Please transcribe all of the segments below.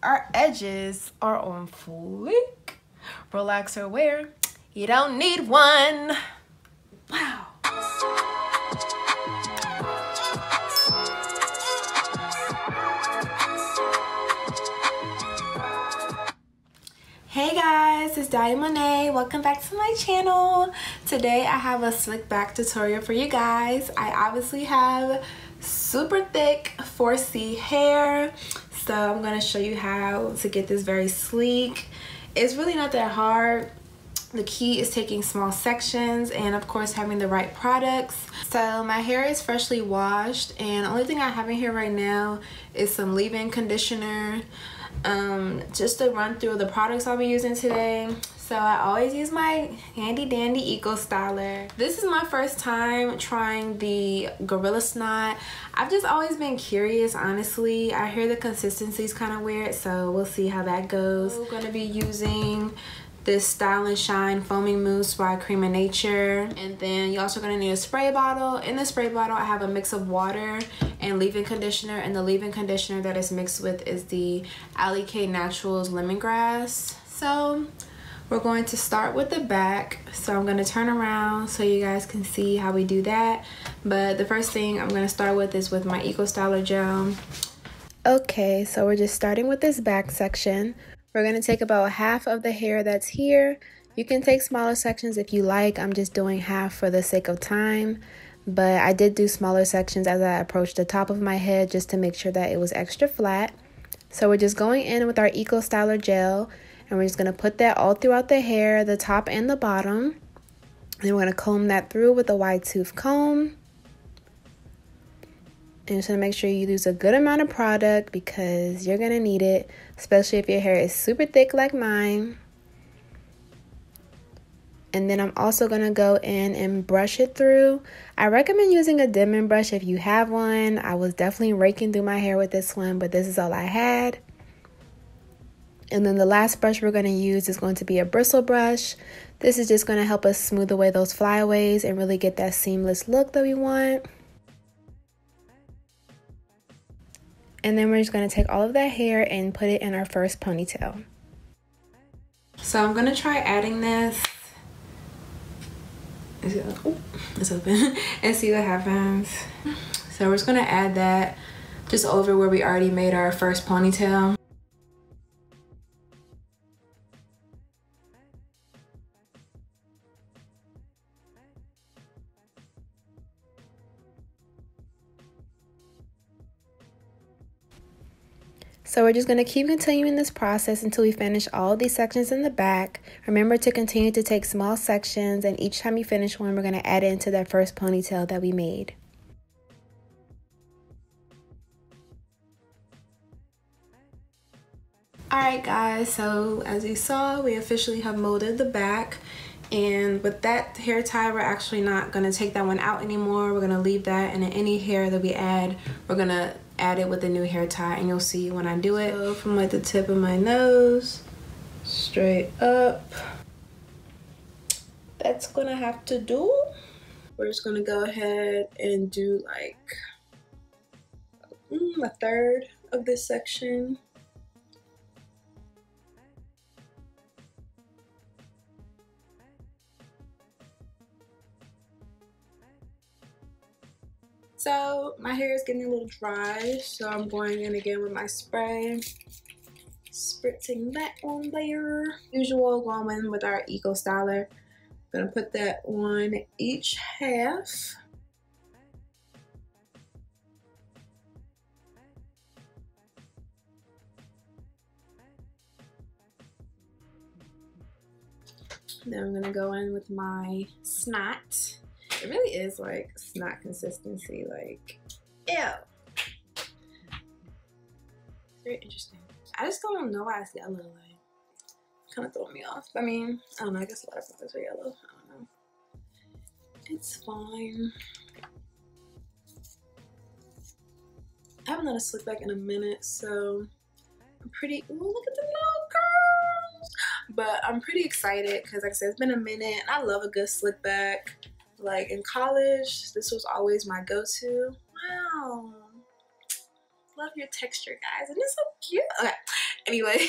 our edges are on fleek. Relaxer wear, you don't need one. Wow. Hey guys, it's Dahlia Monet. Welcome back to my channel. Today I have a slick back tutorial for you guys. I obviously have super thick 4C hair, so I'm going to show you how to get this very sleek. It's really not that hard. The key is taking small sections and of course having the right products. So my hair is freshly washed, and the only thing I have in here right now is some leave-in conditioner. Just to run through the products I'll be using today. So I always use my handy dandy eco styler. This is my first time trying the Gorilla Snot. I've just always been curious, honestly. I hear the consistency is kind of weird, so we'll see how that goes. We're going to be using this Style and Shine Foaming Mousse by Cream of Nature. And then you're also gonna need a spray bottle. In the spray bottle, I have a mix of water and leave-in conditioner. And the leave-in conditioner that is mixed with is the Alley K Naturals Lemongrass. So we're going to start with the back. So I'm gonna turn around so you guys can see how we do that. But the first thing I'm gonna start with is with my Eco Styler gel. Okay, so we're just starting with this back section. We're going to take about half of the hair that's here. You can take smaller sections if you like. I'm just doing half for the sake of time. But I did do smaller sections as I approached the top of my head just to make sure that it was extra flat. So we're just going in with our Eco Styler gel. And we're just going to put that all throughout the hair, the top and the bottom. And we're going to comb that through with a wide tooth comb. And just want to make sure you use a good amount of product because you're going to need it, especially if your hair is super thick like mine. And then I'm also going to go in and brush it through. I recommend using a Denman brush if you have one. I was definitely raking through my hair with this one, but this is all I had. And then the last brush we're going to use is going to be a bristle brush. This is just going to help us smooth away those flyaways and really get that seamless look that we want. And then we're just going to take all of that hair and put it in our first ponytail. So I'm going to try adding this. It's open. And see what happens. So we're just going to add that just over where we already made our first ponytail. So we're just going to keep continuing this process until we finish all of these sections in the back. Remember to continue to take small sections, and each time you finish one, we're going to add it into that first ponytail that we made. Alright guys, so as you saw, we officially have molded the back. And with that hair tie, we're actually not going to take that one out anymore. We're going to leave that, and then any hair that we add, we're going to add it with a new hair tie, and you'll see when I do it. So from like the tip of my nose straight up, that's going to have to do. We're just going to go ahead and do like a third of this section. So my hair is getting a little dry, so I'm going in again with my spray, spritzing that on there. Usual, going in with our Eco Styler. I'm gonna put that on each half. Then I'm gonna go in with my snot. It really is like snot consistency, like, ew. Very interesting. I just don't know why it's yellow, like, kind of throwing me off. I mean, I don't know, I guess a lot of products are yellow, I don't know. It's fine. I haven't done a slick back in a minute, so I'm pretty, ooh, look at the little curls. But I'm pretty excited because like I said, it's been a minute and I love a good slick back. Like in college, this was always my go-to. Wow. Love your texture, guys. And it's so cute. Okay. Anyway,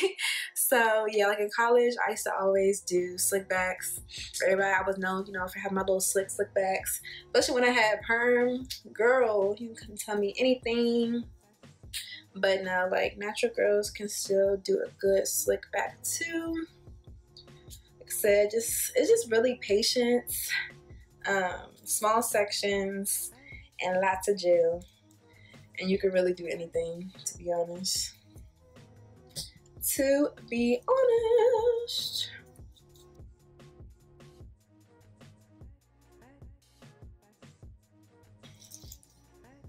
so yeah, like in college, I used to always do slick backs. Everybody, I was known, you know, for having my little slick backs. Especially when I had perm. Girl, you couldn't tell me anything. But now, like, natural girls can still do a good slick back too. Like I said, it's just really patience, small sections, and lots of gel. And you can really do anything, to be honest. To be honest.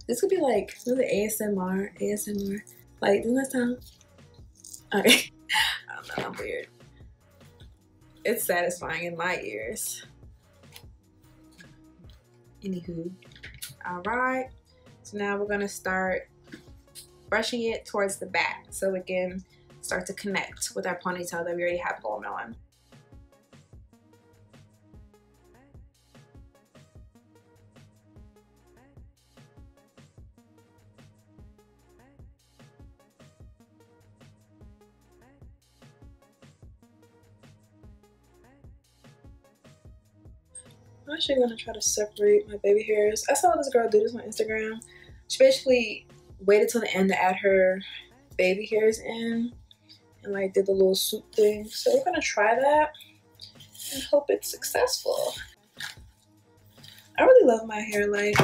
This could be like really ASMR. Like, doesn't that sound? Okay. I don't know, I'm weird. It's satisfying in my ears. Anywho. Alright. So now we're gonna start brushing it towards the back so it can start to connect with our ponytail that we already have going on. I'm actually gonna try to separate my baby hairs. I saw this girl do this on Instagram. She basically waited till the end to add her baby hairs in and like did the little swoop thing. So we're gonna try that and hope it's successful. I really love my hair. Like,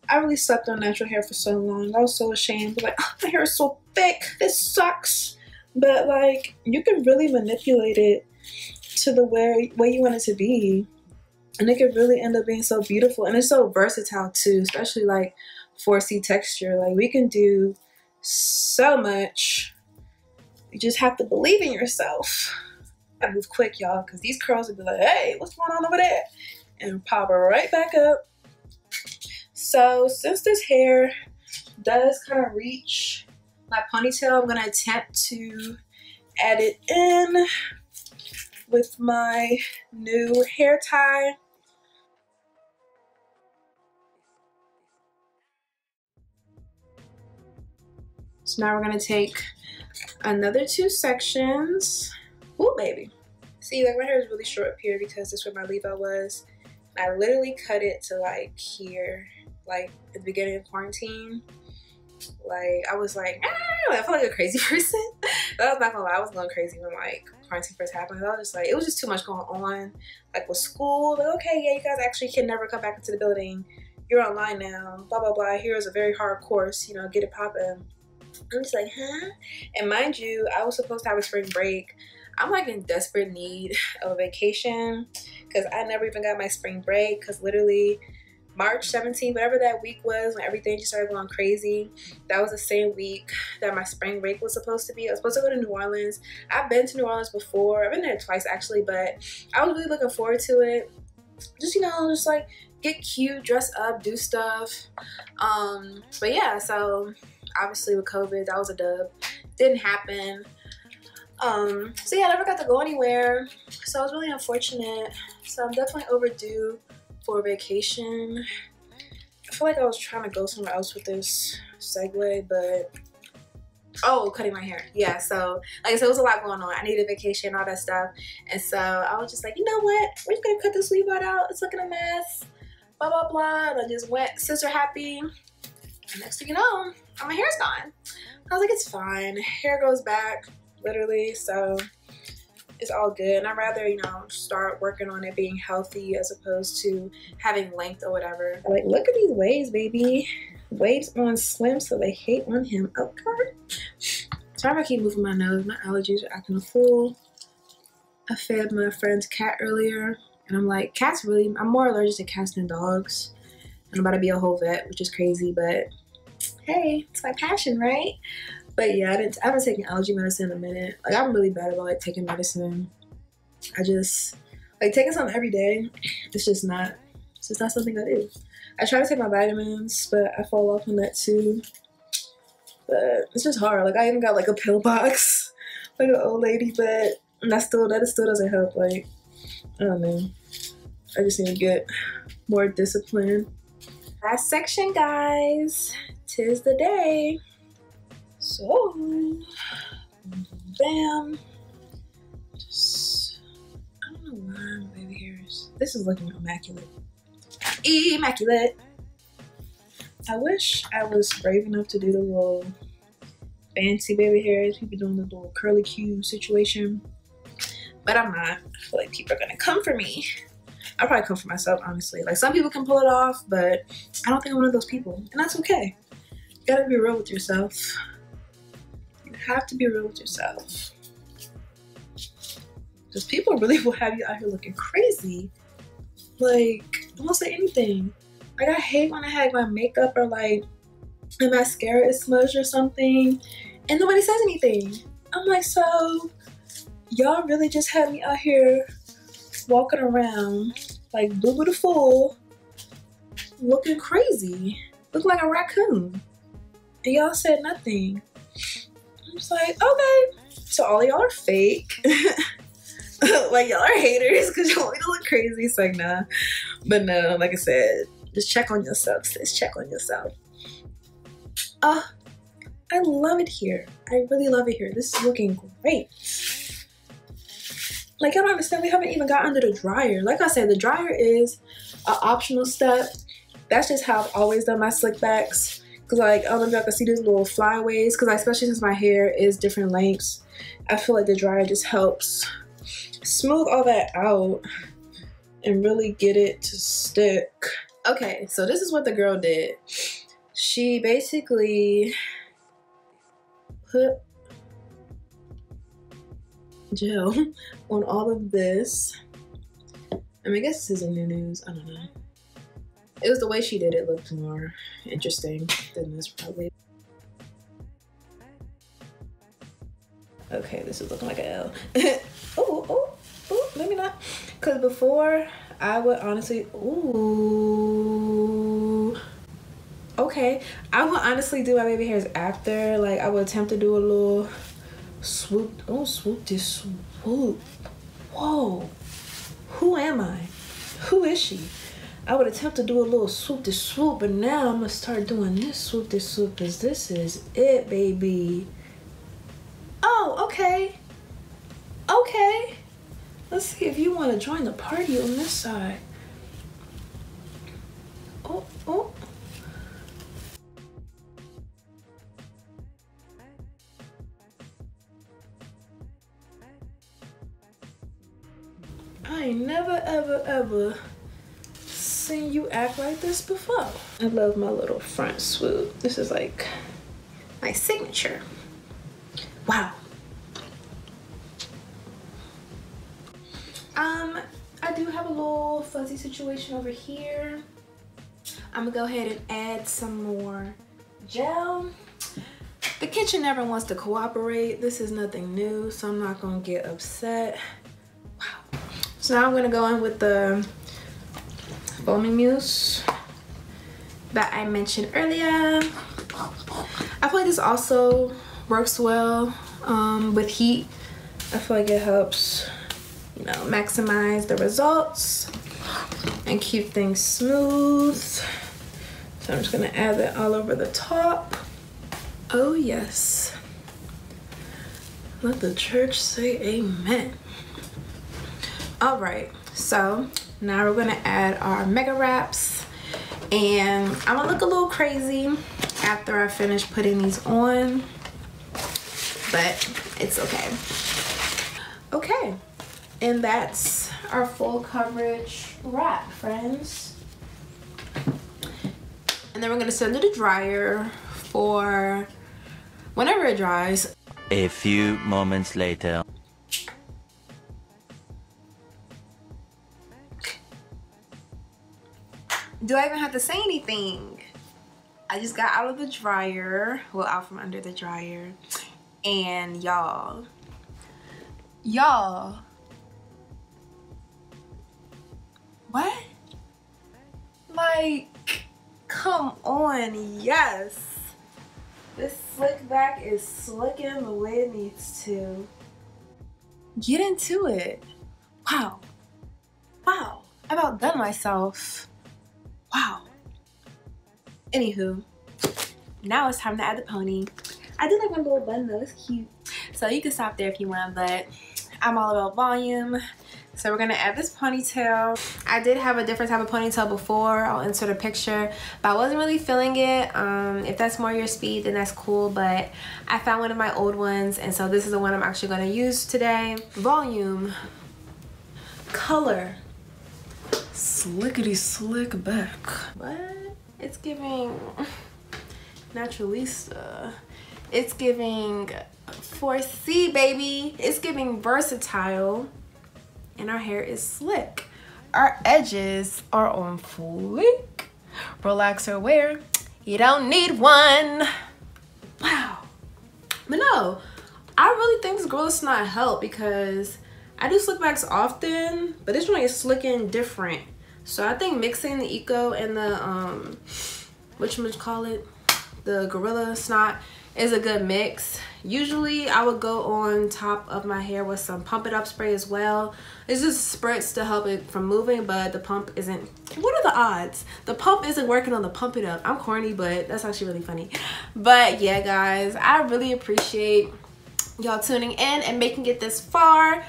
I really slept on natural hair for so long. I was so ashamed. But like, oh, my hair is so thick. This sucks. But like, you can really manipulate it to the way you want it to be. And it could really end up being so beautiful. And it's so versatile too, especially like 4C texture. Like, we can do so much. You just have to believe in yourself. I move quick, y'all, because these curls would be like, hey, what's going on over there? And pop right back up. So since this hair does kind of reach my ponytail, I'm going to attempt to add it in with my new hair tie. So now we're going to take another 2 sections. Ooh, baby. See, like, my hair is really short up here because this is where my leave-out was. I literally cut it to like here, like at the beginning of quarantine. Like, I was like, ah! I felt like a crazy person. But I was not gonna lie, I was going crazy when like quarantine first happened. I was just like, it was just too much going on, like with school. Like, okay, yeah, you guys actually can never come back into the building. You're online now. Blah blah blah. Here is a very hard course. You know, get it poppin'. I'm just like, huh? And mind you, I was supposed to have a spring break. I'm like in desperate need of a vacation because I never even got my spring break because literally March 17th, whatever that week was when everything just started going crazy, that was the same week that my spring break was supposed to be. I was supposed to go to New Orleans. I've been to New Orleans before. I've been there twice actually, but I was really looking forward to it. Just, you know, just like get cute, dress up, do stuff. But yeah, so obviously with COVID, that was a dub. Didn't happen. So yeah, I never got to go anywhere, so I was really unfortunate. So I'm definitely overdue for a vacation. I feel like I was trying to go somewhere else with this segue, but oh, cutting my hair. Yeah, so like I said, it was a lot going on. I needed a vacation, all that stuff, and so I was just like, you know what, we're just gonna cut this weave out. It's looking a mess, blah blah blah. And I just went sister happy, and next thing you know, my hair's gone. I was like, it's fine, hair goes back literally, so it's all good. And I'd rather, you know, start working on it being healthy as opposed to having length or whatever. Like, look at these waves, baby. Waves on Slim, so they hate on him. Okay. Sorry if I keep moving my nose. My allergies are acting a fool. I fed my friend's cat earlier, and I'm like, cats really, I'm more allergic to cats than dogs. And I'm about to be a whole vet, which is crazy, but hey, it's my passion, right? But yeah, I haven't taken allergy medicine in a minute. Like, I'm really bad about like taking medicine. I just like taking something every day. It's just not something I do. I try to take my vitamins, but I fall off on that too. But it's just hard. Like, I even got like a pill box, like an old lady, but that still doesn't help. Like, I don't know. I just need to get more discipline. Last section, guys. 'Tis the day. So, bam. Just, I don't know why my baby hairs. This is looking immaculate. Immaculate. I wish I was brave enough to do the little fancy baby hairs. People doing the little curly Q situation. But I'm not. I feel like people are gonna come for me. I'll probably come for myself, honestly. Like, some people can pull it off, but I don't think I'm one of those people. And that's okay. You gotta be real with yourself. You have to be real with yourself. Because people really will have you out here looking crazy. Like, I won't say anything. Like, I hate when I have my makeup or like my mascara is smudged or something and nobody says anything. I'm like, so y'all really just had me out here walking around like Boo the Fool, looking crazy, looking like a raccoon, and y'all said nothing. I'm just like, okay, so all y'all are fake. Like, y'all are haters because y'all want me to look crazy. It's like, nah. But no, like I said, just check on yourself, sis. Check on yourself. I love it here. I really love it here. This is looking great. Like, I don't understand. We haven't even got under the dryer. Like I said, the dryer is an optional step. That's just how I've always done my slick backs. Because, like, I don't know if y'all can see these little flyaways. Because, especially since my hair is different lengths, I feel like the dryer just helps smooth all that out and really get it to stick. Okay, so this is what the girl did. She basically put gel on all of this. I mean, I guess this isn't new news. I don't know. It was the way she did it looked more interesting than this probably. Okay, this is looking like an L. Oh, maybe not. Because before, I would honestly, ooh. Okay, I would honestly do my baby hairs after. Like, I would attempt to do a little swoop. Oh, swoop this swoop. Whoa. Who am I? Who is she? I would attempt to do a little swoop this swoop, but now I'm gonna start doing this swoop because this is it, baby. Oh, okay. Okay. Let's see if you want to join the party on this side. Oh. I ain't never, ever seen you act like this before. I love my little front swoop. This is like my signature. Wow. I do have a little fuzzy situation over here. I'm gonna go ahead and add some more gel. The kitchen never wants to cooperate. This is nothing new, so I'm not gonna get upset. Wow. So now I'm gonna go in with the foaming mousse that I mentioned earlier. I feel like this also works well with heat. I feel like it helps, you know, maximize the results and keep things smooth. So I'm just gonna add that all over the top. Oh yes. Let the church say amen. All right, so now we're gonna add our mega wraps, and I'm gonna look a little crazy after I finish putting these on, but it's okay. Okay, and that's our full coverage wrap, friends. And then we're gonna send it to the dryer for whenever it dries. A few moments later. Do I even have to say anything? I just got out of the dryer, well, out from under the dryer, and y'all, what? Like, come on, yes. This slick back is slicking the way it needs to. Get into it. Wow. Wow. I've outdone myself. Wow. Anywho, now it's time to add the pony. I do like my little bun though, it's cute. So you can stop there if you want, but I'm all about volume. So we're gonna add this ponytail. I did have a different type of ponytail before. I'll insert a picture, but I wasn't really feeling it. If that's more your speed, then that's cool, but I found one of my old ones, and so this is the one I'm actually gonna use today. Volume, color, slickety slick back. What? It's giving Naturalista. It's giving 4C, baby. It's giving versatile. And our hair is slick. Our edges are on fleek. Relaxer wear, you don't need one. Wow. But no, I really think this Gorilla Snot helped because I do slick backs often, but this one is slicking different. So I think mixing the Eco and the whatchamacallit, the Gorilla Snot is a good mix. Usually I would go on top of my hair with some Pump It Up spray as well. It's just spritz to help it from moving, but the pump isn't. What are the odds? The pump isn't working on the Pump It Up. I'm corny, but that's actually really funny. But yeah, guys, I really appreciate y'all tuning in and making it this far.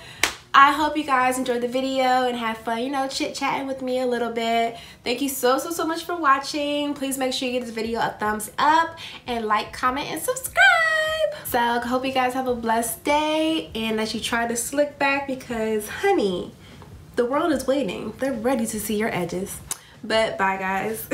I hope you guys enjoyed the video and had fun, you know, chit-chatting with me a little bit. Thank you so much for watching. Please make sure you give this video a thumbs up and like, comment, and subscribe. So I hope you guys have a blessed day and that you try to slick back because, honey, the world is waiting. They're ready to see your edges. But bye, guys.